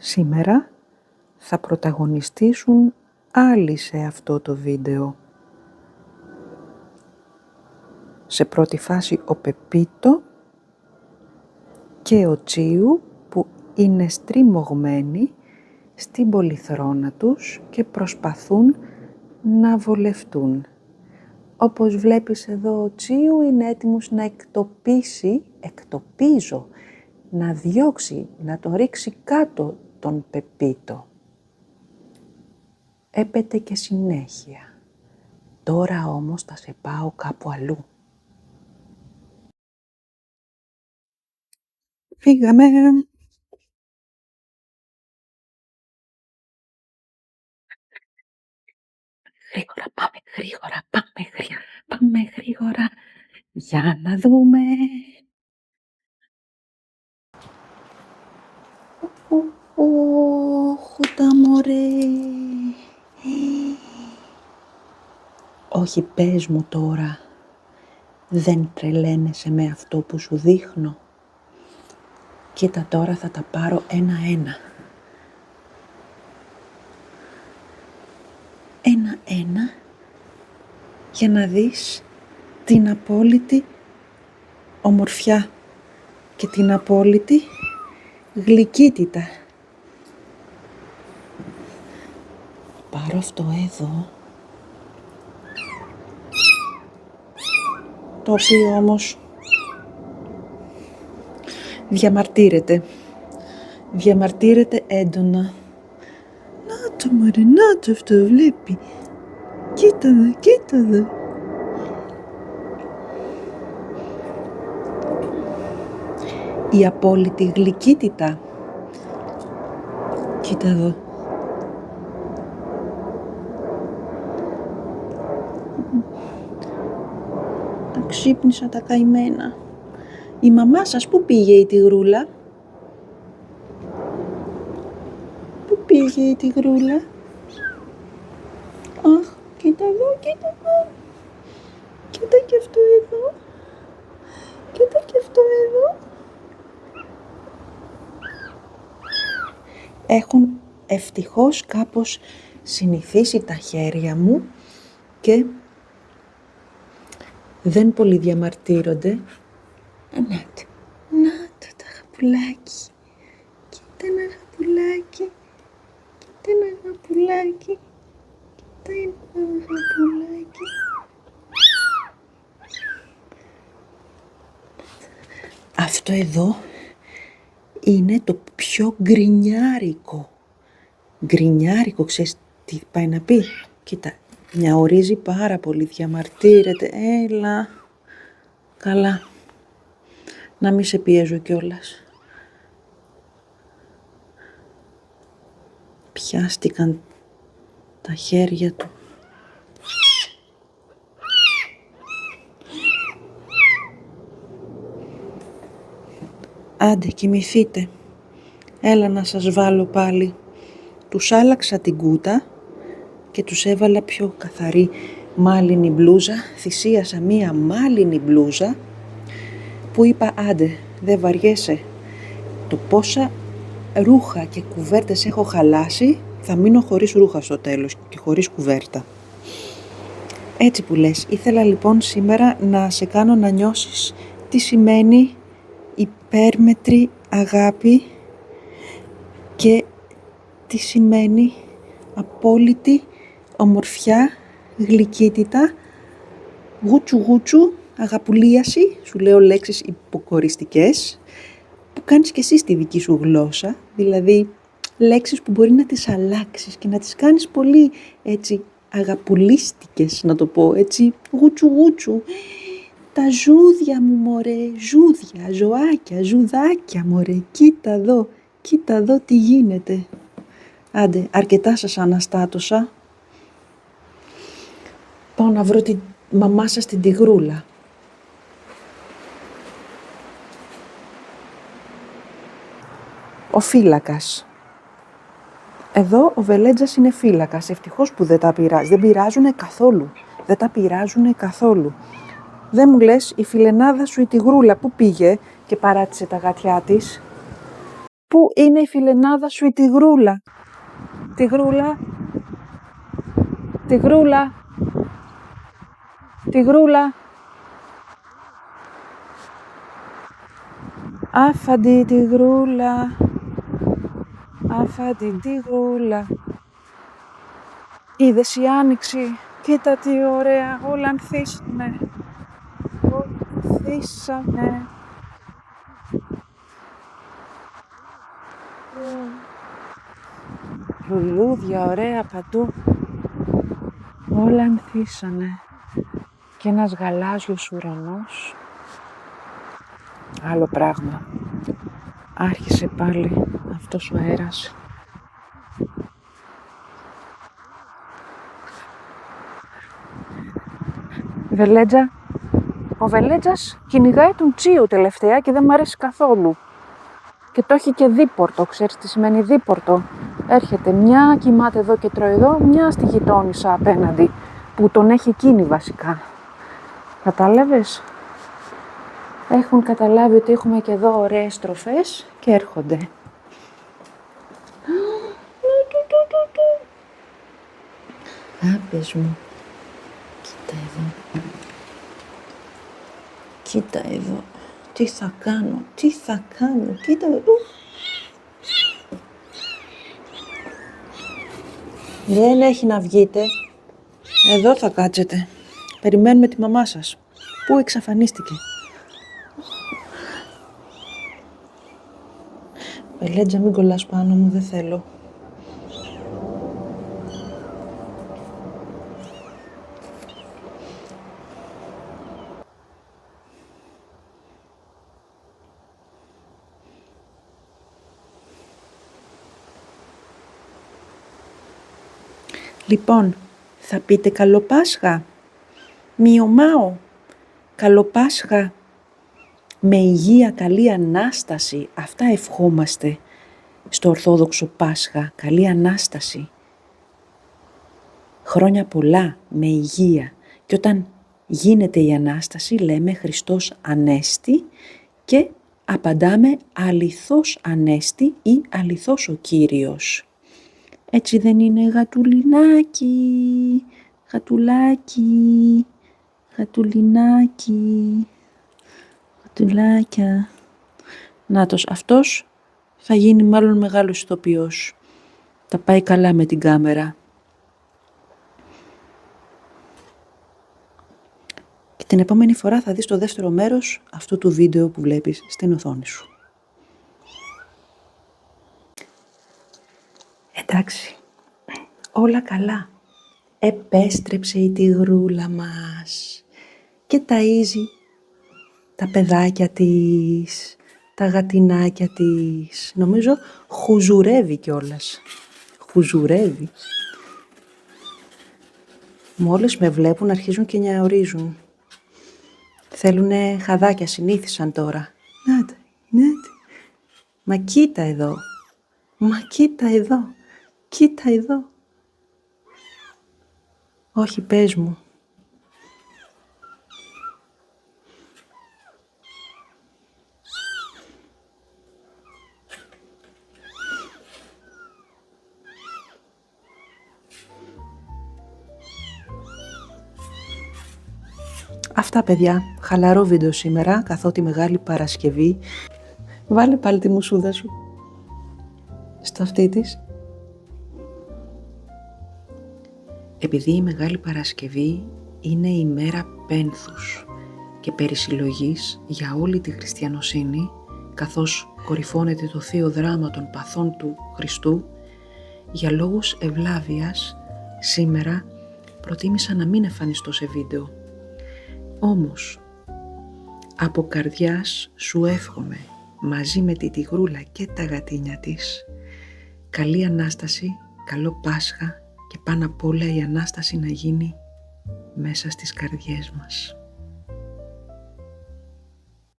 Σήμερα θα πρωταγωνιστήσουν άλλοι σε αυτό το βίντεο. Σε πρώτη φάση ο Πεπίτο και ο Τσίου που είναι στριμωγμένοι στην πολυθρόνα τους και προσπαθούν να βολευτούν. Όπως βλέπεις εδώ, ο Τσίου είναι έτοιμος να να διώξει, να τον ρίξει κάτω τον Πεπίτο. Έπεται και συνέχεια. Τώρα όμως θα σε πάω κάπου αλλού. Φύγαμε! Γρήγορα, πάμε γρήγορα, για να δούμε. Ωχ, τα μωρέ. Όχι, πες μου τώρα, δεν τρελαίνεσαι με αυτό που σου δείχνω? Κοίτα, τώρα θα τα πάρω ένα-ένα. Ένα-ένα, για να δεις την απόλυτη ομορφιά και την απόλυτη γλυκύτητα. Πάρω αυτό εδώ, το οποίο όμως διαμαρτύρεται έντονα. Να το μωρέ, να το, αυτό βλέπει. Κοίτα εδώ. Η απόλυτη γλυκύτητα. Κοίτα εδώ. Τα ξύπνησα τα καημένα. Η μαμά σας πού πήγε η τυγρούλα? Πού πήγε η τυγρούλα? Αχ, κοίτα εδώ. Κοίτα και αυτό εδώ. Κοίτα και αυτό εδώ. Έχουν ευτυχώς κάπως συνηθίσει τα χέρια μου και δεν πολύ διαμαρτύρονται. Να το αγαπουλάκι. Κοίτα ένα αγαπουλάκι. Αυτό εδώ είναι το πιο γκρινιάρικο. Ξέρεις τι πάει να πει? Κοίτα, μιαουρίζει πάρα πολύ, διαμαρτύρεται. Έλα. Καλά. Να μην σε πιέζω κιόλας. Πιάστηκαν τα χέρια του. Άντε, κοιμηθείτε. Έλα να σας βάλω πάλι. Τους άλλαξα την κούτα και τους έβαλα πιο καθαρή μάλινη μπλούζα. Θυσίασα μία μάλινη μπλούζα που είπα, άντε, δεν βαριέσαι. Το πόσα ρούχα και κουβέρτες έχω χαλάσει, θα μείνω χωρίς ρούχα στο τέλος και χωρίς κουβέρτα. Έτσι που λες. Ήθελα λοιπόν σήμερα να σε κάνω να νιώσεις τι σημαίνει υπέρμετρη αγάπη και τι σημαίνει απόλυτη ομορφιά, γλυκύτητα, γούτσου, αγαπουλίαση, σου λέω λέξεις υποκοριστικές, που κάνεις και εσύ στη δική σου γλώσσα, δηλαδή λέξεις που μπορεί να τις αλλάξεις και να τις κάνεις πολύ έτσι αγαπουλίστικες, να το πω, έτσι γούτσου. Τα ζούδια μου μωρέ, ζούδια, ζωάκια, ζουδάκια μωρέ, κοίτα εδώ τι γίνεται. Άντε, αρκετά σας αναστάτωσα. Πάω να βρω τη μαμά σας την τυγρούλα. Ο φύλακας. Εδώ ο Βελέτζας είναι φύλακας. Ευτυχώς που δεν τα πειράζει. Δεν τα πειράζουνε καθόλου. Δεν μου λες, η φιλενάδα σου η τυγρούλα που πήγε και παράτησε τα γατιά της? Πού είναι η φιλενάδα σου η τυγρούλα? Τυγρούλα. Τυγρούλα. Τυγρούλα. Άφαντη τυγρούλα. Άφαντη τυγρούλα. Είδες η άνοιξη? Κοίτα τι ωραία, όλα ανθίσανε. Όλα ανθίσανε. Λουλούδια ωραία παντού. Όλα ανθίσανε. Και ένας γαλάζιος ουρανός. Άλλο πράγμα. Άρχισε πάλι αυτός ο αέρας. Βελέτζα. Ο Βελέτζας κυνηγάει τον Τσίου τελευταία και δεν μ' αρέσει καθόλου. Και το έχει και δίπορτο, ξέρεις τι σημαίνει δίπορτο? Έρχεται μια, κοιμάται εδώ και τρώει εδώ, μια στη γειτόνισσα απέναντι, που τον έχει εκείνη βασικά. Κατάλαβες? Έχουν καταλάβει ότι έχουμε και εδώ ωραίες τροφές και έρχονται. Άπες μου. Κοίτα εδώ. Κοίτα εδώ. Τι θα κάνω, τι θα κάνω. Κοίτα εδώ. Δεν έχει να βγείτε. Εδώ θα κάτσετε. Περιμένουμε τη μαμά σας. Πού εξαφανίστηκε? Βελέτζα, μην κολλάς πάνω μου, δεν θέλω. Λοιπόν, θα πείτε καλό Πάσχα? Μιωμάω. Καλό Πάσχα. Με υγεία, καλή Ανάσταση. Αυτά ευχόμαστε στο Ορθόδοξο Πάσχα. Καλή Ανάσταση. Χρόνια πολλά, με υγεία. Και όταν γίνεται η Ανάσταση λέμε Χριστός Ανέστη και απαντάμε αληθώς Ανέστη ή αληθώς ο Κύριος. Έτσι δεν είναι, γατουλινάκι, γατουλάκι, γατουλινάκι, γατουλάκια. Νάτος, αυτός θα γίνει μάλλον μεγάλος ηθοποιός. Τα πάει καλά με την κάμερα. Και την επόμενη φορά θα δεις το δεύτερο μέρος αυτού του βίντεο που βλέπεις στην οθόνη σου. Εντάξει, όλα καλά. Επέστρεψε η τυγρούλα μας και ταΐζει τα παιδάκια της, τα γατινάκια της. Νομίζω χουζουρεύει κιόλας. Χουζουρεύει. Μόλις με βλέπουν αρχίζουν και νιαορίζουν. Θέλουνε χαδάκια, συνήθισαν τώρα. Νάτε, νάτε. Μα κοίτα εδώ. Μα κοίτα εδώ. Κοίτα εδώ. Όχι, πες μου. Αυτά, παιδιά. Χαλαρό βίντεο σήμερα, καθότι Μεγάλη Παρασκευή. Βάλε πάλι τη μουσούδα σου στο αυτί της. Επειδή η Μεγάλη Παρασκευή είναι η μέρα πένθους και περισυλλογής για όλη τη χριστιανοσύνη, καθώς κορυφώνεται το θείο δράμα των παθών του Χριστού, για λόγους ευλάβειας σήμερα προτίμησα να μην εμφανιστώ σε βίντεο. Όμως, από καρδιάς σου εύχομαι μαζί με τη τυγρούλα και τα γατίνια της καλή Ανάσταση, καλό Πάσχα και πάνω απ' όλα η Ανάσταση να γίνει μέσα στις καρδιές μας.